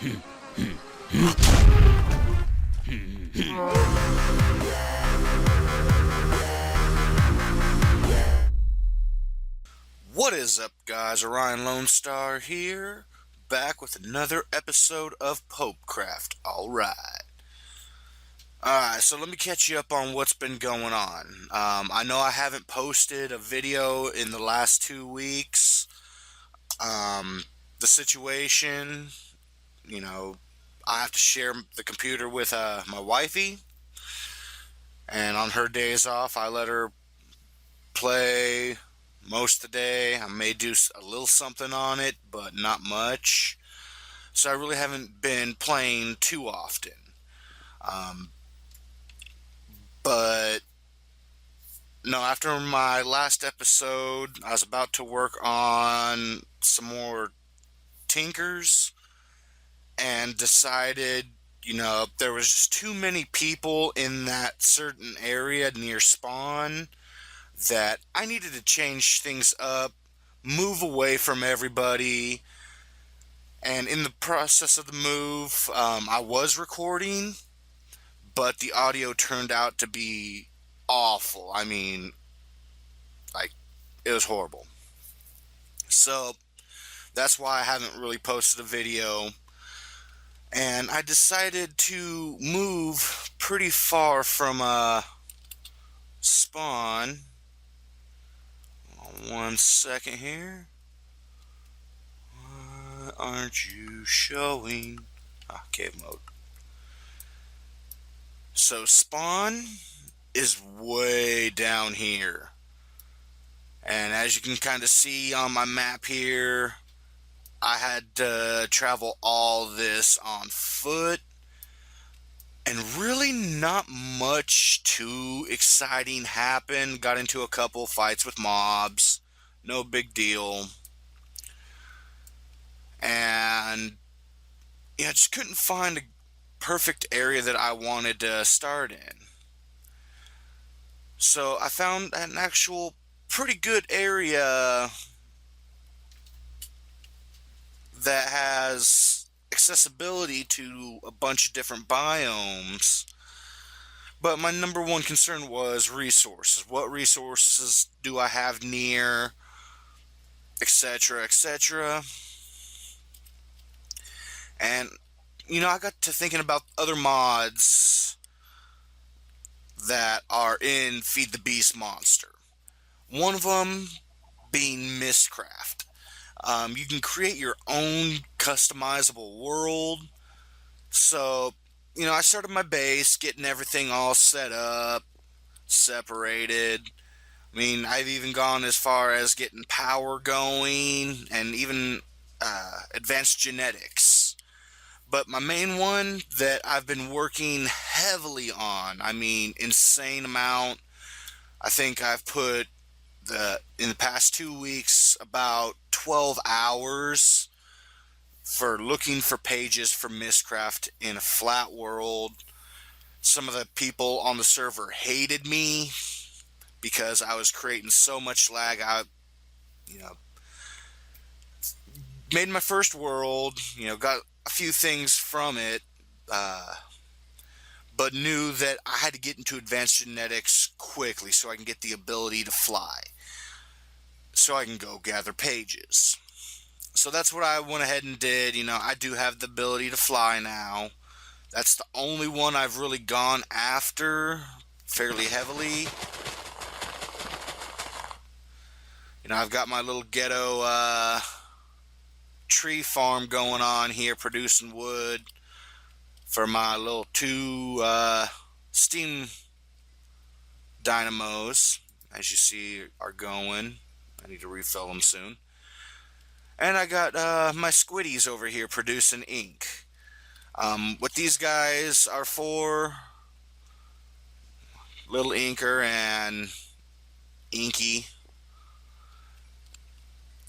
What is up, guys? Orion Lone Star here, back with another episode of Popecraft. Alright, so let me catch you up on what's been going on. I know I haven't posted a video in the last 2 weeks. The situation, I have to share the computer with my wifey, and on her days off, I let her play most of the day. I may do a little something on it, but not much. So I really haven't been playing too often. But no, after my last episode, I was about to work on some more tinkers and decided, there was just too many people in that certain area near spawn that I needed to change things up, move away from everybody. And in the process of the move, I was recording, but the audio turned out to be awful. I mean, it was horrible. So that's why I haven't really posted a video. And I decided to move pretty far from spawn. One second here. Why aren't you showing? Cave mode. So spawn is way down here. And as you can kind of see on my map here, I had to travel all this on foot. And really not much too exciting happened. Got into a couple fights with mobs. No big deal. And I just couldn't find a perfect area that I wanted to start in. So I found an actual pretty good area that has accessibility to a bunch of different biomes. But my number one concern was resources. What resources do I have near, etc., etc. And I got to thinking about other mods that are in Feed the Beast Monster. One of them being mystcraft. You can create your own customizable world. So, I started my base, getting everything all set up, separated. I mean, I've even gone as far as getting power going and even advanced genetics. But my main one that I've been working heavily on, insane amount. I think I've put in the past 2 weeks about 12 hours for looking for pages for mystcraft in a flat world. Some of the people on the server hated me because I was creating so much lag. I made my first world, got a few things from it, but knew that I had to get into advanced genetics quickly so I can get the ability to fly, so I can go gather pages. So that's what I went ahead and did. I do have the ability to fly now. That's the only one I've really gone after fairly heavily. I've got my little ghetto tree farm going on here, producing wood for my little 2 steam dynamos, as you see, are going. I need to refill them soon. And I got my squiddies over here producing ink. What these guys are for, Little Inker and Inky,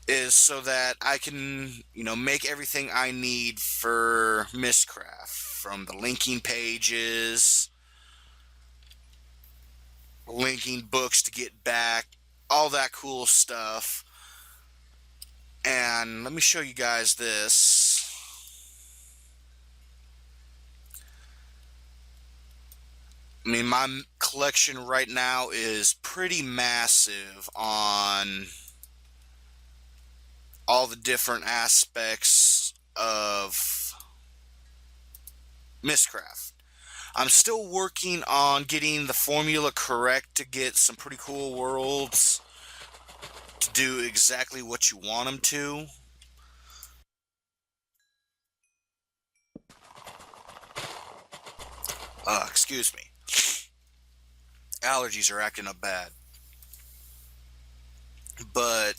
is so that I can, make everything I need for mystcraft, from the linking pages, linking books to get back, all that cool stuff. And let me show you guys this. I mean, my collection right now is pretty massive on all the different aspects of mystcraft. I'm still working on getting the formula correct to get some pretty cool worlds to do exactly what you want them to. Excuse me. Allergies are acting up bad. But,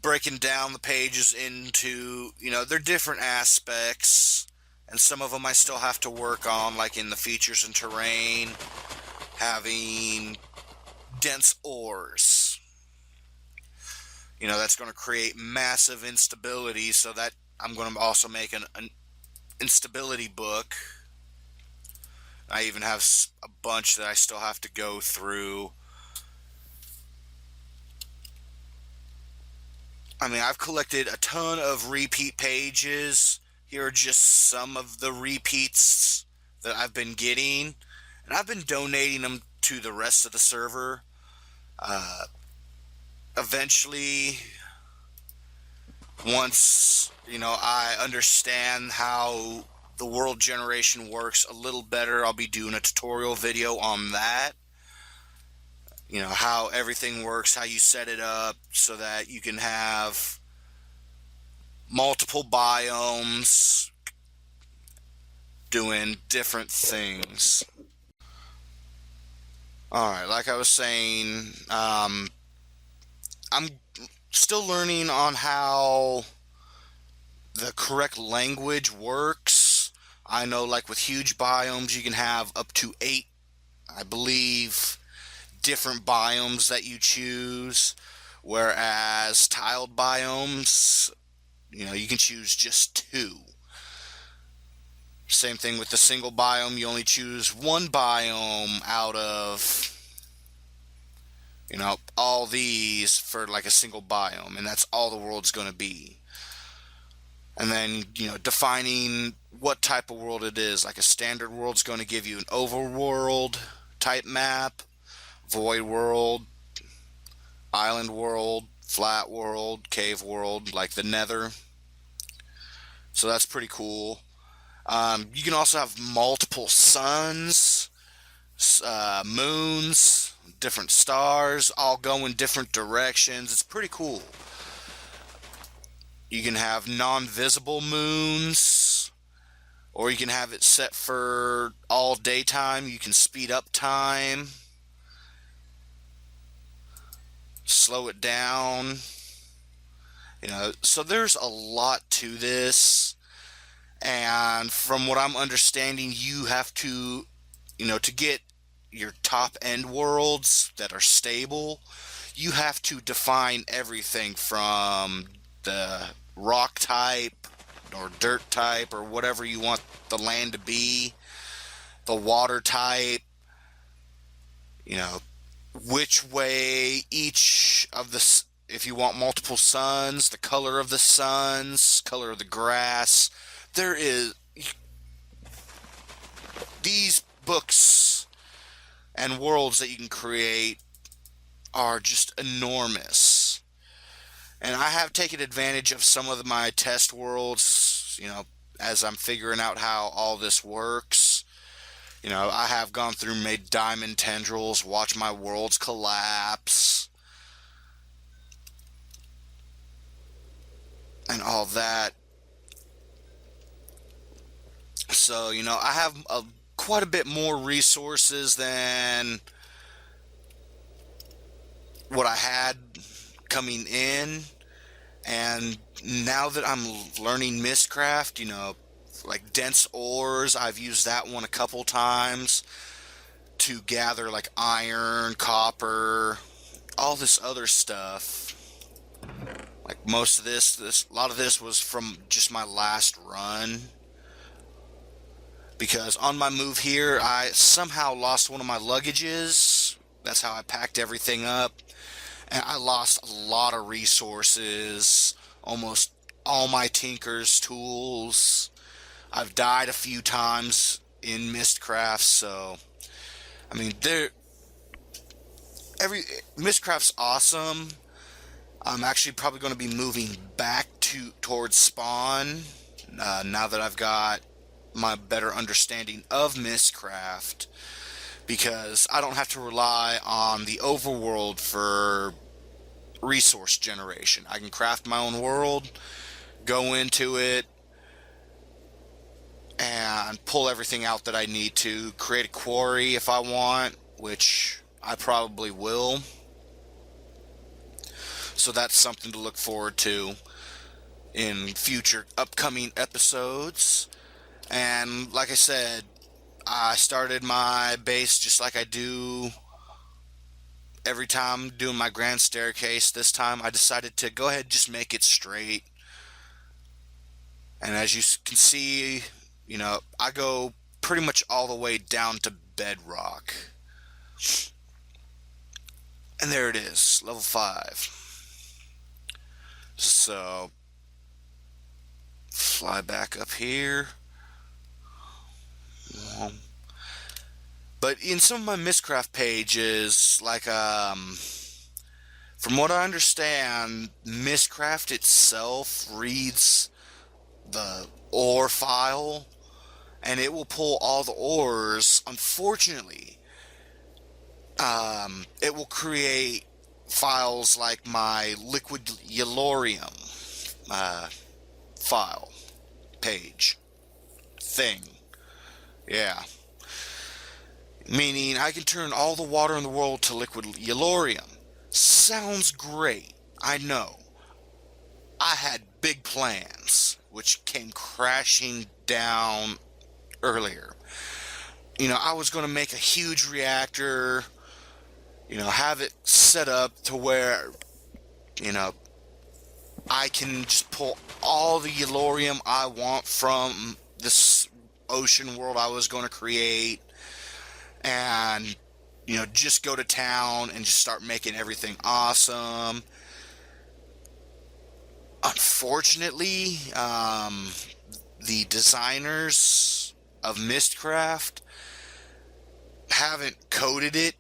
breaking down the pages into, they're different aspects. And some of them I still have to work on, like in the features and terrain, having dense ores. That's going to create massive instability, so that I'm going to also make an instability book. I even have a bunch that I still have to go through. I mean, I've collected a ton of repeat pages. Here are just some of the repeats that I've been getting, and I've been donating them to the rest of the server. Eventually, once, I understand how the world generation works a little better, I'll be doing a tutorial video on that. How everything works, how you set it up so that you can have multiple biomes doing different things. Alright, like I was saying, I'm still learning on how the correct language works. I know, like with huge biomes, you can have up to 8, I believe, different biomes that you choose, whereas tiled biomes, you can choose just 2. Same thing with the single biome, you only choose one biome out of, all these for like a single biome, and that's all the world's going to be. And then, defining what type of world it is. Like a standard world's going to give you an overworld type map, void world, island world, flat world, cave world, like the nether. So that's pretty cool. You can also have multiple suns, moons, different stars, all go in different directions. It's pretty cool. You can have non-visible moons, or you can have it set for all daytime. You can speed up time, slow it down. So there's a lot to this. And from what I'm understanding, you have to, to get your top end worlds that are stable, you have to define everything from the rock type or dirt type or whatever you want the land to be, the water type, which way each of the, if you want multiple suns, the color of the suns, color of the grass. There is, these books and worlds that you can create are just enormous. And I have taken advantage of some of my test worlds, as I'm figuring out how all this works. I have gone through, made diamond tendrils, watched my worlds collapse, and all that. So, I have quite a bit more resources than what I had coming in. And now that I'm learning mystcraft, like dense ores, I've used that one a couple times to gather like iron, copper, all this other stuff. Like most of a lot of this was from just my last run. Because on my move here, I somehow lost one of my luggages. That's how I packed everything up. And I lost a lot of resources, almost all my tinker's tools. I've died a few times in mystcraft, so I mean, mystcraft's awesome. I'm actually probably going to be moving back towards Spawn now that I've got my better understanding of mystcraft, because I don't have to rely on the overworld for resource generation. I can craft my own world, go into it, and pull everything out that I need to, create a quarry if I want, which I probably will. So that's something to look forward to in future upcoming episodes. And like I said, I started my base just like I do every time doing my grand staircase. This time I decided to go ahead and just make it straight. And as you can see, you know, I go pretty much all the way down to bedrock. And there it is, level 5. So, fly back up here. But in some of my mystcraft pages, like, from what I understand, mystcraft itself reads the ore file, and it will pull all the ores. Unfortunately, it will create files like my liquid yellorium file page thing. Yeah. Meaning I can turn all the water in the world to liquid yellorium. Sounds great. I know. I had big plans, which came crashing down earlier. You know, I was going to make a huge reactor, you know, have it set up to where, you know, I can just pull all the yellorium I want from this ocean world I was going to create, and, you know, just go to town and just start making everything awesome. Unfortunately, the designers of mystcraft haven't coded it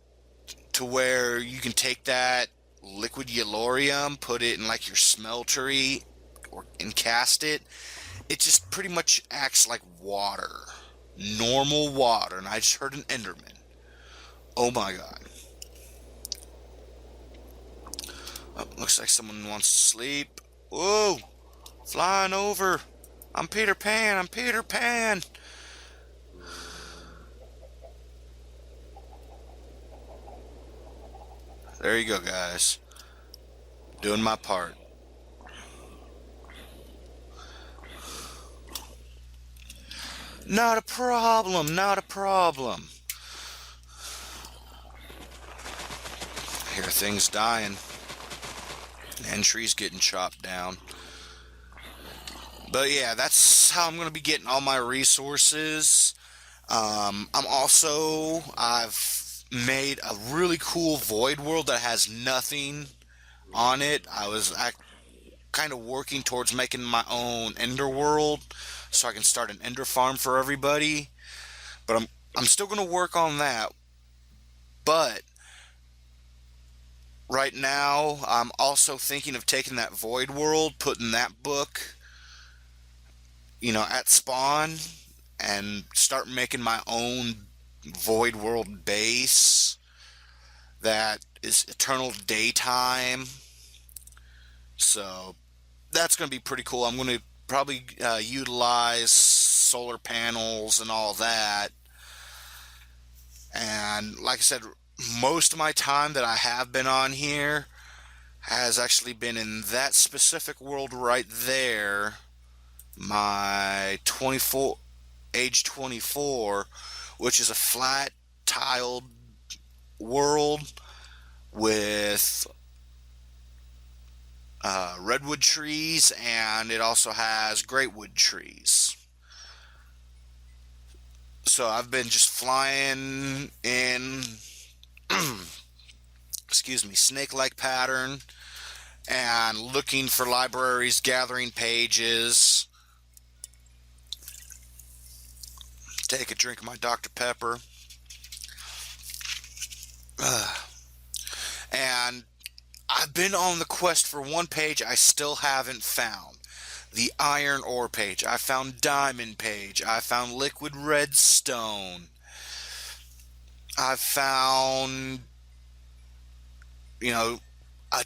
to where you can take that liquid yellorium, put it in like your smeltery, and cast it. It just pretty much acts like water, normal water. And I just heard an Enderman. Oh my god. Oh, looks like someone wants to sleep. Whoa, flying over. I'm Peter Pan. I'm Peter Pan. There you go, guys. Doing my part. Not a problem. Not a problem. I hear things dying. And trees getting chopped down. But yeah, that's how I'm going to be getting all my resources. I've made a really cool void world that has nothing on it. I kind of working towards making my own ender world so I can start an ender farm for everybody. But I'm still going to work on that. But right now, I'm also thinking of taking that void world, putting that book, you know, at spawn, and start making my own void world base that is eternal daytime. So that's going to be pretty cool. I'm going to probably utilize solar panels and all that. And like I said, most of my time that I have been on here has actually been in that specific world right there. My age 24, which is a flat tiled world with redwood trees, and it also has greatwood trees. So I've been just flying in, excuse me, snake-like pattern, and looking for libraries, gathering pages, take a drink of my Dr. Pepper. And I've been on the quest for one page I still haven't found. The iron ore page. I found diamond page. I found liquid redstone. I found, a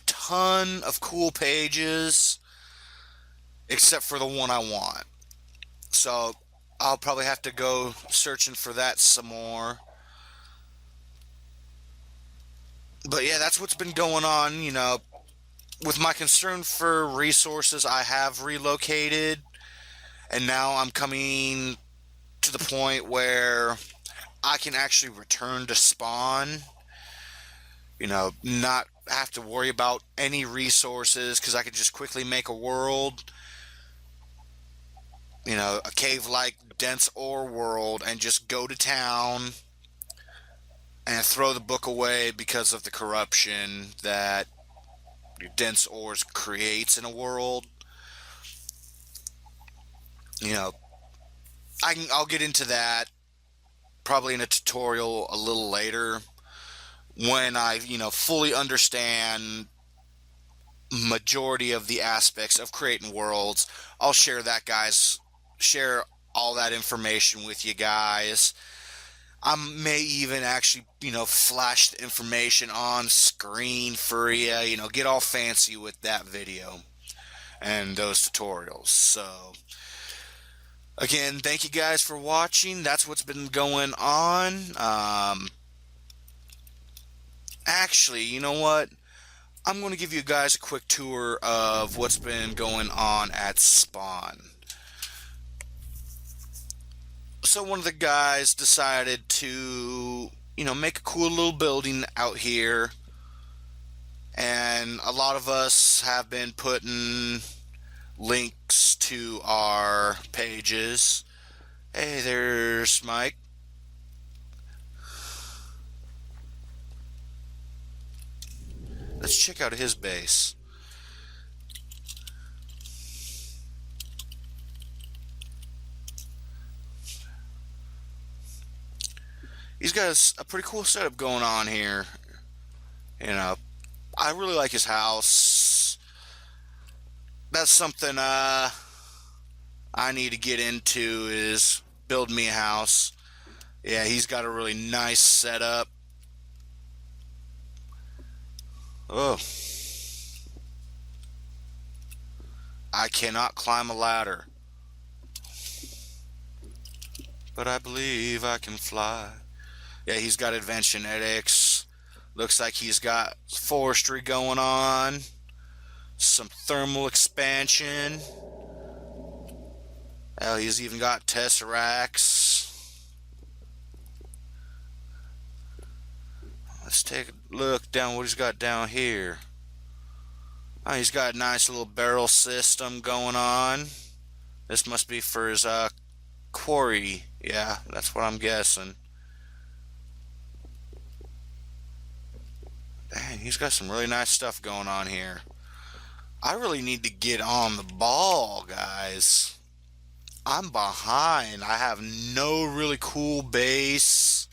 ton of cool pages, except for the one I want. So I'll probably have to go searching for that some more. But yeah, that's what's been going on, with my concern for resources. I have relocated, and now I'm coming to the point where I can actually return to spawn, not have to worry about any resources, because I could just quickly make a world, a cave-like dense ore world, and just go to town and throw the book away because of the corruption that dense ores creates in a world. I'll get into that probably in a tutorial a little later when I, fully understand majority of the aspects of creating worlds. I'll share that, guys. Share all that information with you guys. I may even actually, flash the information on screen for you, get all fancy with that video and those tutorials. So, again, thank you guys for watching. That's what's been going on. Actually, you know what? I'm going to give you guys a quick tour of what's been going on at Spawn. So one of the guys decided to, make a cool little building out here. And a lot of us have been putting links to our pages. Hey, there's Mike. Let's check out his base. He's got a pretty cool setup going on here. I really like his house. That's something I need to get into, is build me a house. Yeah, he's got a really nice setup. Oh. I cannot climb a ladder, but I believe I can fly. Yeah, he's got advanced genetics. Looks like he's got forestry going on. Some thermal expansion. Hell, he's even got tesseracts. Let's take a look down what he's got down here. Oh, he's got a nice little barrel system going on. This must be for his quarry. Yeah, that's what I'm guessing. Dang, he's got some really nice stuff going on here. I really need to get on the ball, guys. I'm behind. I have no really cool base.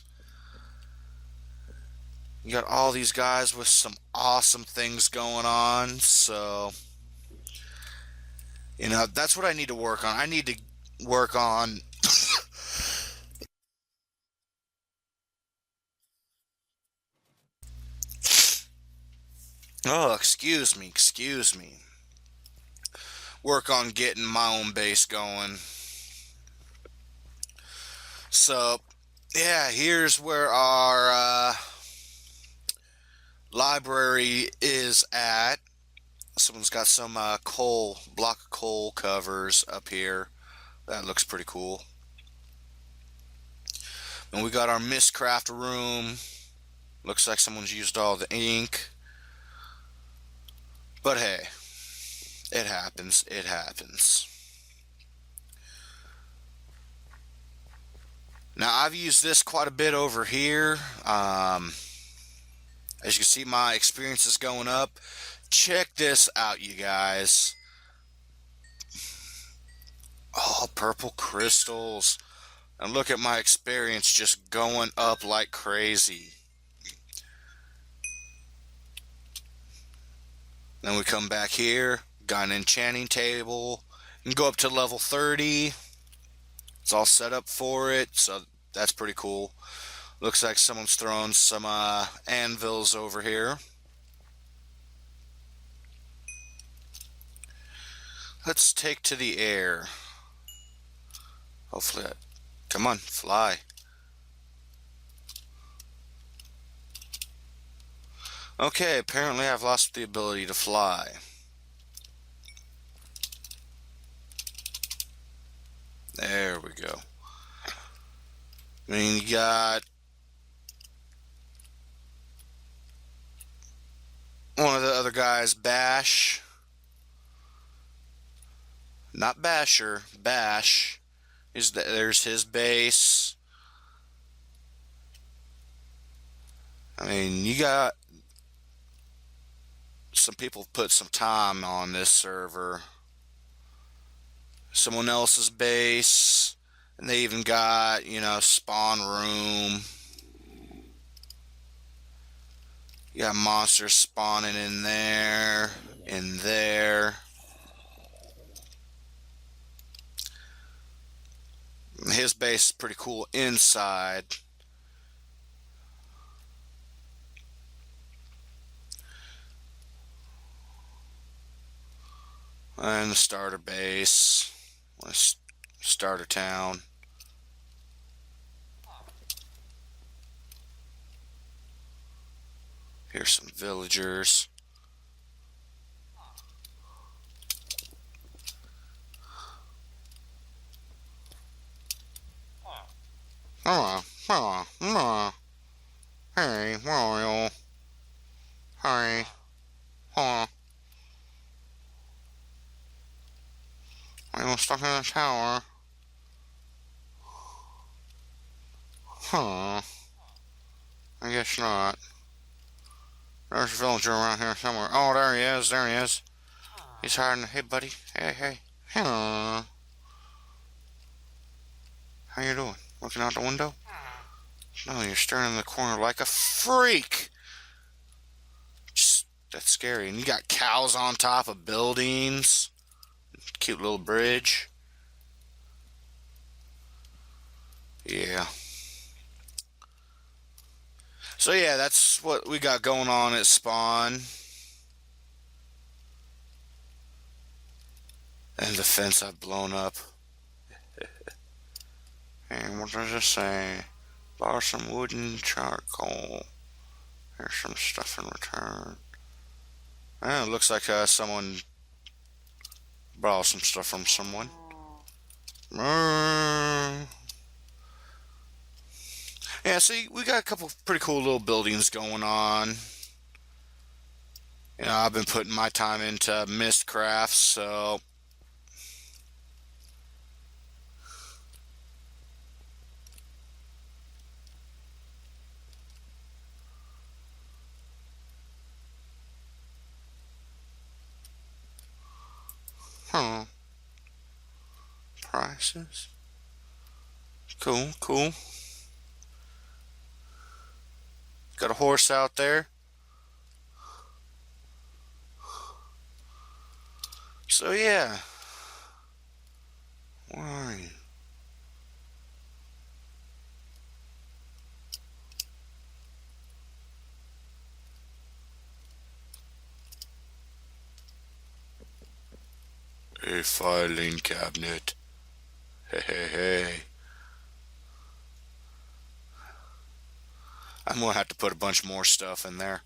You got all these guys with some awesome things going on. So, that's what I need to work on. I need to work on oh, excuse me. Work on getting my own base going. So, yeah, here's where our library is at. Someone's got some block of coal covers up here. That looks pretty cool. And we got our mystcraft room. Looks like someone's used all the ink. But hey, it happens. It happens. Now, I've used this quite a bit over here. As you can see, my experience is going up. Check this out, you guys. Oh, purple crystals. And look at my experience just going up like crazy. Then we come back here, got an enchanting table, and go up to level 30. It's all set up for it, so that's pretty cool. Looks like someone's throwing some anvils over here. Let's take to the air. Hopefully, come on, fly. Okay, apparently I've lost the ability to fly. There we go. I mean, you got one of the other guys, Bash. Not Basher, Bash. There's his base. I mean, you got some people put some time on this server. Someone else's base. And they even got, spawn room. You got monsters spawning in there. In there. His base is pretty cool inside. And the starter base. Starter town. Here's some villagers. Hey, where are you? Hi. Huh. Are you stuck in the tower? Huh. I guess not. There's a villager around here somewhere. Oh, there he is. There he is. He's hiding. Hey, buddy. Hey, hey. Huh. How you doing? Looking out the window? No, you're staring in the corner like a freak. Just, that's scary. And you got cows on top of buildings. Cute little bridge. Yeah. So yeah, that's what we got going on at spawn. And the fence I've blown up. And what does it say? Borrow some wood and charcoal. Here's some stuff in return. It looks like someone borrowed some stuff from someone. Yeah, see, we got a couple pretty cool little buildings going on. I've been putting my time into mystcraft, so prices. Cool, cool. Got a horse out there. So yeah. Where are you? A filing cabinet. Hey, hey, hey. I'm gonna have to put a bunch more stuff in there.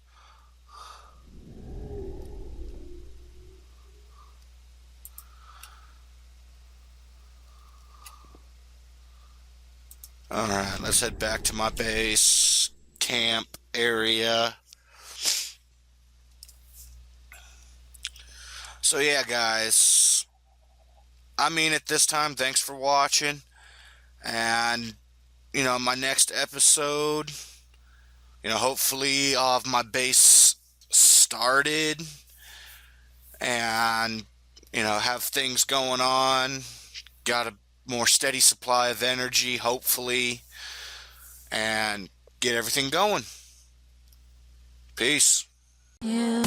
Alright, let's head back to my base camp area. So yeah, guys, I mean it this time. Thanks for watching. And, my next episode, hopefully I'll have my base started and, have things going on. Got a more steady supply of energy, hopefully, and get everything going. Peace. Yeah.